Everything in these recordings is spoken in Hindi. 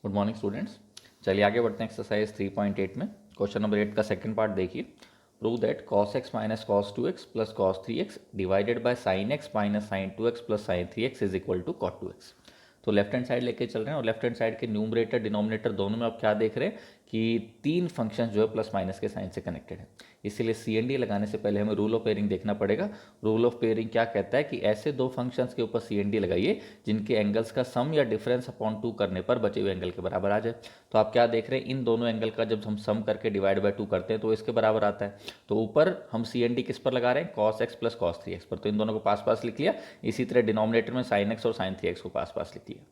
Good morning students. चलिए आगे बढ़ते हैं एक्सरसाइज 3.8 में। क्वेश्चन नंबर 8 का सेकंड पार्ट देखिए। प्रूव दैट cos x माइनस cos 2x plus cos 3x divided by sine x minus sine 2x plus sine 3x is equal to cot 2x। तो लेफ्ट हैंड साइड लेके चल रहे हैं और लेफ्ट हैंड साइड के न्यूमरेटर डिनोमिनेटर दोनों में आप क्या देख रहे हैं कि तीन फंक्शन जो है प्लस माइनस के साइन से कनेक्टेड है। इसीलिए सी एन डी लगाने से पहले हमें रूल ऑफ पेयरिंग देखना पड़ेगा। रूल ऑफ पेयरिंग क्या कहता है कि ऐसे दो फंक्शंस के ऊपर सी एन डी लगाइए जिनके एंगल्स का सम या डिफरेंस अपॉन 2 करने पर बचे हुए एंगल के बराबर आ जाए। तो आप क्या देख रहे हैं, इन दोनों एंगल का जब हम सम करके डिवाइड बाय 2 करते हैं तो इसके बराबर आता है। तो ऊपर हम सी एन डी किस पर लगा रहे हैं, cos x plus cos 3x पर। तो इन दोनों को पास पास लिख लिया। इसी तरह डिनोमिनेटर में साइन एक्स और साइन 3x को पास पास लिख लिया।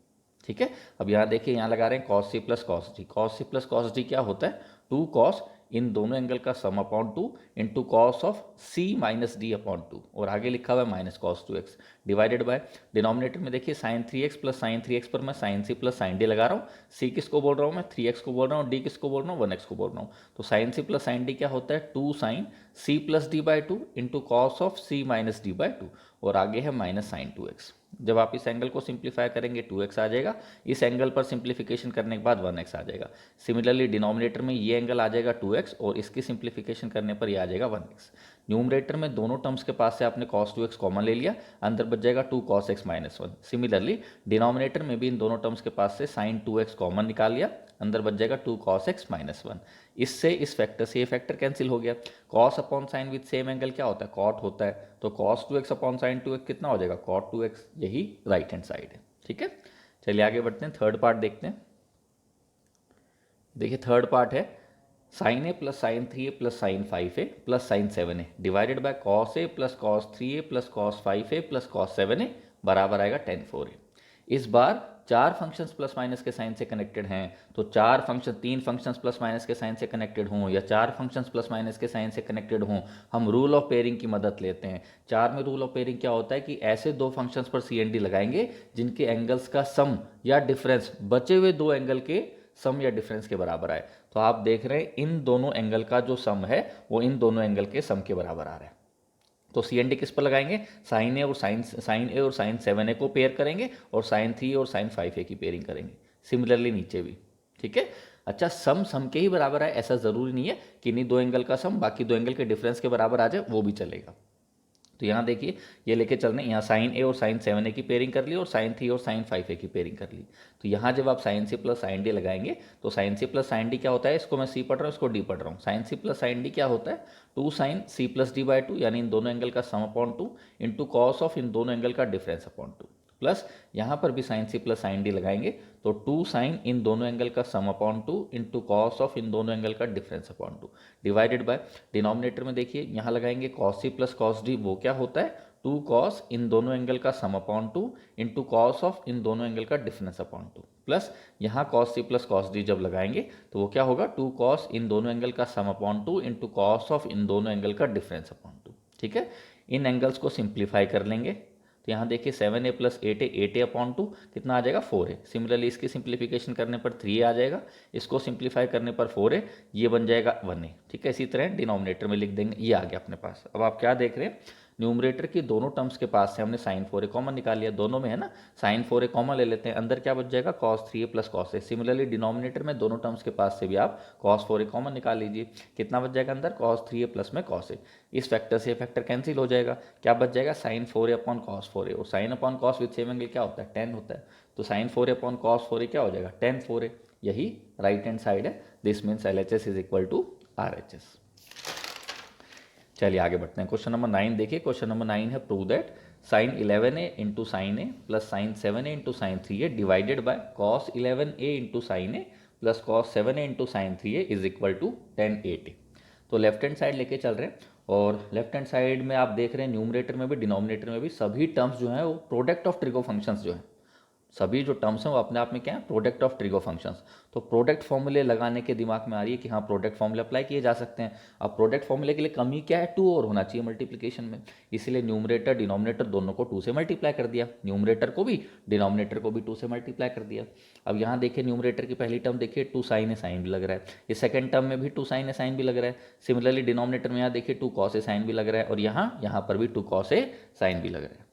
ठीक है। अब यहाँ देखिए, यहाँ लगा रहे हैं कॉस सी प्लस कॉस डी। कॉस सी प्लस कॉस डी क्या होता है, 2 कॉस इन दोनों एंगल का sum upon 2 into cos of C minus D upon 2 और आगे लिखा हुआ है minus cos 2x divided by denominator में देखिए sine 3x plus sine 3x पर मैं साइन सी प्लस साइन डी लगा रहा हूँ। सी किसको बोल रहा हूँ मैं, 3x को बोल रहा हूँ। डी किसको बोल रहा हूँ, 1x को बोल रहा हूँ। तो साइन सी प्लस साइन डी क्या होता है, 2 sign C plus D by 2 into cos of C minus D by 2 और आगे है माइनस साइन 2x। जब आप इस एंगल को सिंप्लीफाई करेंगे 2x आ जाएगा। इस एंगल पर सिंप्लीफिकेशन करने के बाद 1x आ जाएगा। सिमिलरली डिनोमिनेटर में ये एंगल आ जाएगा 2x और इसकी सिंप्लीफिकेशन करने पर ये आ जाएगा 1x। न्यूमरेटर में दोनों टर्म्स के पास से आपने cos 2x कॉमन ले लिया, अंदर बच जाएगा 2 cos x minus 1। Similarly denominator में भी इन दोनों टर्म्स के पास से sin 2x कॉमन निकाल लिया, अंदर बच जाएगा 2 cos x माइनस 1। इससे इस फैक्टर से ये फैक्टर कैंसिल हो गया। cos upon sine with same angle क्या होता है, cot होता है। तो cos 2x upon sine 2x कितना हो जाएगा, cot 2x। यही राइट हैंड साइड है। ठीक है। चलिए आगे बढ़ते हैं, थर्ड पार्ट देखते हैं। देखिए थर्ड पार्ट है sine a plus sine 3a plus sine 5a plus sine 7a divided by cos a plus cos 3a plus cos 5a plus cos 7a बराबर आएगा tan 4a। इस बार चार फंक्शंस प्लस माइनस के साइन से कनेक्टेड हैं। तो तीन फंक्शंस प्लस माइनस के साइन से कनेक्टेड हों या चार फंक्शंस प्लस माइनस के साइन से कनेक्टेड हों, हम रूल ऑफ पेयरिंग की मदद लेते हैं। चार में रूल ऑफ पेयरिंग क्या होता है कि ऐसे दो फंक्शंस पर सी एन डी लगाएंगे जिनके एंगल्स का सम या डिफरेंस बचे हुए दो एंगल के सम या डिफरेंस के बराबर आए। तो आप देख रहे हैं इन दोनों एंगल का जो सम है वो इन दोनों एंगल के सम के बराबर आ रहा है। तो सी एन डी किस पर लगाएंगे, साइन ए और साइन 7a को पेयर करेंगे और साइन 3 और साइन 5a की पेयरिंग करेंगे। सिमिलरली नीचे भी। ठीक है। अच्छा, सम के ही बराबर है ऐसा ज़रूरी नहीं है कि इन्हीं दो एंगल का सम बाकी दो एंगल के डिफरेंस के बराबर आ जाए, वो भी चलेगा। तो यहाँ देखिए ये लेके चल रहे हैं, यहाँ साइन ए और साइन 7a की पेयरिंग कर ली और साइन 3 और साइन 5a की पेयरिंग कर ली। तो यहाँ जब आप साइन सी प्लस साइन डी लगाएंगे तो साइन सी प्लस साइन डी क्या होता है, इसको मैं सी पढ़ रहा हूँ, इसको डी पढ़ रहा हूँ। साइन सी प्लस साइन डी क्या होता है, 2 sign C plus D by 2 यानी इन दोनों एंगल का sum upon 2 into cos of इन दोनों एंगल का डिफरेंस अपॉन 2 प्लस यहाँ पर भी साइन सी प्लस साइन डी लगाएंगे तो 2 साइन इन दोनों एंगल का sum upon 2 into cos of इन दोनों एंगल का difference upon 2 divided by denominator में देखिए यहाँ लगाएंगे कॉस सी प्लस कॉस डी, वो क्या होता है 2 कॉस इन दोनों एंगल का sum upon 2 into cos of इन दोनों एंगल का डिफरेंस अपॉन 2 प्लस यहाँ कॉस सी प्लस कॉस डी जब लगाएंगे तो वो क्या होगा 2 कॉस इन दोनों एंगल का sum upon 2 into cos of इन दोनों एंगल का डिफरेंस अपॉन 2। ठीक है। इन एंगल्स को सिंप्लीफाई कर लेंगे तो यहाँ देखिए 7a प्लस 8a अपॉन 2 कितना आ जाएगा 4a। सिमिलरली इसकी सिंप्लीफिकेशन करने पर 3a आ जाएगा, इसको सिंप्लीफाई करने पर 4a, ये बन जाएगा 1a। ठीक है। इसी तरह डिनोमिनेटर में लिख देंगे, ये आ गया अपने पास। अब आप क्या देख रहे हैं, न्यूमरेटर की दोनों टर्म्स के पास से हमने साइन 4a कॉमन निकाल लिया, दोनों में है ना, साइन 4a कॉमन ले लेते हैं, अंदर क्या बच जाएगा cos 3a plus cos a। Similarly denominator में दोनों टर्म्स के पास से भी आप कॉस 4a कॉमन निकाल लीजिए, कितना बच जाएगा अंदर कॉस 3a प्लस में कॉस a। इस फैक्टर से फैक्टर कैंसिल हो जाएगा, क्या बच जाएगा sign 4a upon cos 4a और sine upon cos with same angle क्या होता है, tan होता है। तो sign 4a upon cos 4a क्या हो जाएगा, tan 4a। यही राइट हैंड साइड है। This means LHS is equal to RHS। चलिए आगे बढ़ते हैं, क्वेश्चन नंबर 9 देखिए। क्वेश्चन नंबर 9 है prove that sine 11a into sine a plus sine 7a into sine 3a divided by cos 11a into sine a plus cos 7a into sine 3a is equal to tan 8a। तो लेफ्ट हैंड साइड लेके चल रहे हैं और लेफ्ट हैंड साइड में आप देख रहे हैं न्यूमरेटर में भी डिनोमिनेटर में भी सभी टर्म्स जो हैं वो प्रोडक्ट ऑफ ट्रिगो फंक्शंस जो हैं, सभी जो टर्म्स हैं वो अपने आप में क्या है, प्रोडक्ट ऑफ ट्रिगो फंक्शंस। तो प्रोडक्ट फॉर्मूले लगाने के दिमाग में आ रही है कि हाँ प्रोडक्ट फॉर्मूले अप्लाई किए जा सकते हैं। अब प्रोडक्ट फॉर्मूले के लिए कमी क्या है, 2 और होना चाहिए मल्टीप्लिकेशन में, इसीलिए न्यूमरेटर डिनोमिनेटर दोनों को 2 से मल्टीप्लाई कर दिया, न्यूमरेटर को भी डिनोमिनेटर को भी 2 से मल्टीप्लाई कर दिया। अब यहाँ देखिए न्यूमरेटर की पहली टर्म देखिए 2 साइन ए साइन भी लग रहा है, ये सेकंड टर्म में भी 2 साइन ए साइन भी लग रहा है। सिमिलरली डिनोमिनेटर में यहाँ देखिए 2 कॉस ए साइन भी लग रहा है और यहाँ पर भी 2 कॉस ए साइन भी लग रहा है।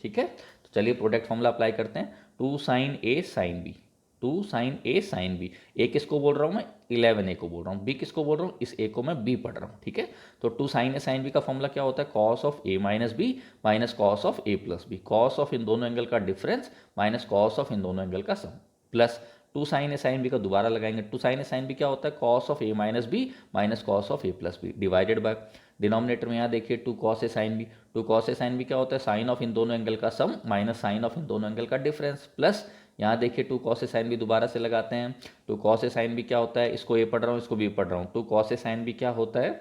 ठीक है। तो चलिए प्रोडक्ट फॉर्मूला अप्लाई करते हैं, 2 sin A sign b 2 sin A sine B. ए किसको बोल रहा हूँ मैं, 11 ए को बोल रहा हूँ। बी किसको बोल रहा हूँ, इस ए को मैं बी पढ़ रहा हूँ, ठीक है। तो 2 साइन ए साइन बी का फॉर्मूला क्या होता है, cos of A minus B minus cos of A plus B. Cos of इन दोनों एंगल का डिफरेंस माइनस कॉस ऑफ इन दोनों एंगल का sum, plus 2 sin A sign B का दोबारा लगाएंगे। 2 साइन ए साइन बी क्या होता है, cos of A minus B minus cos of A plus b, divided by denominator में यहाँ देखिए 2 cos a sign b. 2 cos a sign b क्या होता है, साइन ऑफ इन दोनों एंगल का सम माइनस साइन ऑफ इन दोनों एंगल का डिफरेंस, प्लस यहाँ देखिए 2 कॉस ए साइन बी दोबारा से लगाते हैं। 2 कॉस ए साइन बी क्या होता है, इसको ए पढ़ रहा हूँ, इसको बी पढ़ रहा हूँ। 2 कॉस ए साइन बी क्या होता है,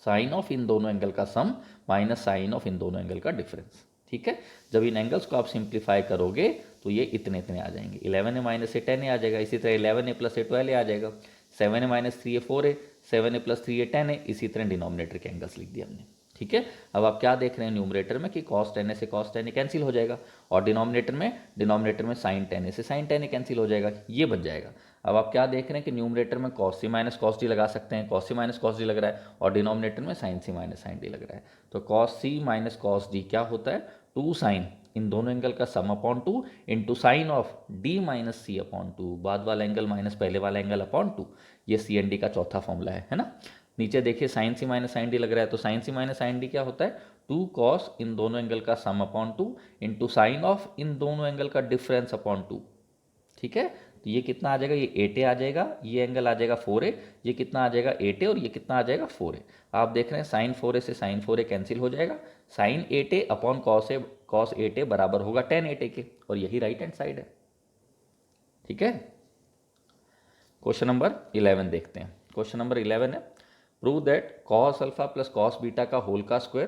साइन ऑफ इन दोनों एंगल का सम माइनस साइन ऑफ इन दोनों एंगल का डिफरेंस, ठीक है। जब इन एंगल्स को आप सिंप्लीफाई करोगे तो ये इतने इतने आ जाएंगे। 11 माइनस ए 10 आ जाएगा, इसी तरह 11 प्लस ए 12 आ जाएगा। 7 माइनस 3 4 7 प्लस 3 10 इसी तरह डिनोमिनेटर के एंगल्स लिख दिए हमने, ठीक है। अब आप क्या देख रहे हैं न्यूमरेटर में कि cos 10 से cos 10 कैंसिल हो जाएगा, और डिनोमिनेटर में sin 10 से sin 10 कैंसिल हो जाएगा, ये बच जाएगा। अब आप क्या देख रहे हैं कि न्यूमरेटर में cos c minus cos d लगा सकते हैं, cos c minus cos d लग रहा है, और डिनोमिनेटर में sin c minus sin d लग रहा है। तो cos c minus cos d क्या होता है, 2 साइन इन दोनों एंगल का sum upon 2 into sign of d minus c upon 2, बाद वाला एंगल माइनस पहले वाला एंगल अपॉन 2। ये सी एंड डी का चौथा फॉर्मूला है ना। नीचे देखिए sin C minus sin D लग रहा है, तो sign C minus sin D क्या होता है, 2 कॉस इन दोनों एंगल का sum upon 2 into sign of इन दोनों एंगल का डिफरेंस अपॉन 2, ठीक है। तो ये कितना आ जाएगा, ये 8a आ जाएगा, ये एंगल आ जाएगा 4a, ये कितना आ जाएगा 8a, और ये कितना आ जाएगा 4a। आप देख रहे हैं साइन 4a से साइन 4a कैंसिल हो जाएगा, sign 8a upon cos 8a बराबर होगा tan 8a के, और यही राइट हैंड साइड है, ठीक है। क्वेश्चन नंबर 11 देखते हैं। क्वेश्चन नंबर 11 है, prove that cos alpha plus cos beta का होल का square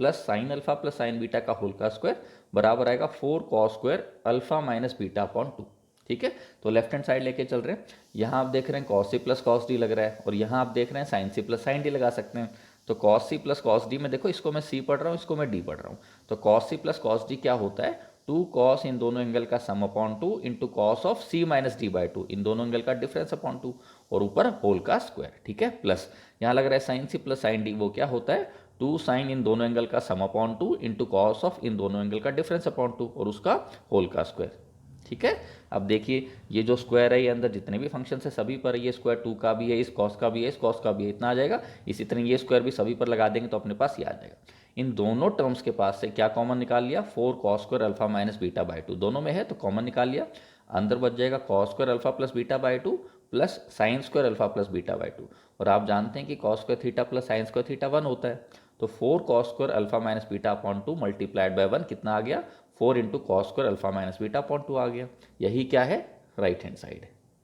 plus sine alpha plus sign beta का होल का स्क्वायर बराबर आएगा 4 cos square alpha minus beta upon 2, ठीक है। तो लेफ्ट हैंड साइड लेके चल रहे हैं। यहाँ आप देख रहे हैं कॉस सी प्लस कॉस डी लग रहा है, और यहाँ आप देख रहे हैं साइन सी प्लस साइन डी लगा सकते हैं। तो कॉस सी प्लस कॉस डी में देखो, इसको मैं सी पढ़ रहा हूँ, इसको मैं डी पढ़ रहा हूँ। तो कॉस सी प्लस कॉस डी क्या होता है, 2 कॉस इन दोनों एंगल का sum upon 2 into cos of C minus D by 2, इन दोनों एंगल का डिफरेंस अपॉन 2, और ऊपर होल का स्क्वायर, ठीक है। प्लस यहाँ लग रहा है साइन सी प्लस साइन डी, वो क्या होता है, 2 साइन इन दोनों एंगल का sum upon 2 into cos of इन दोनों एंगल का डिफरेंस अपॉन 2, और उसका होल का स्क्वायर, ठीक है। अब देखिए ये जो स्क्वायर है, ये अंदर जितने भी फंक्शन है सभी पर ये स्क्वायर 2 का भी है, इस कॉस का भी है, इस कॉस का भी है, इतना आ जाएगा। इसी तरह ये स्क्वायर भी सभी पर लगा देंगे तो अपने पास ये आ जाएगा। इन दोनों टर्म्स के पास से क्या कॉमन निकाल लिया, 4 cos square alpha minus beta by 2, दोनों में है तो कॉमन निकाल लिया। अंदर बच जाएगा cos square alpha plus beta by 2 plus sine square alpha plus beta by 2, और आप जानते हैं कि cos square theta plus sine square theta 1 होता है। तो 4 cos square alpha minus beta upon 2 multiplied by 1 कितना आ गया, 4 into cos square alpha minus beta upon 2 आ गया। यही क्या है, राइट हैंड साइड है।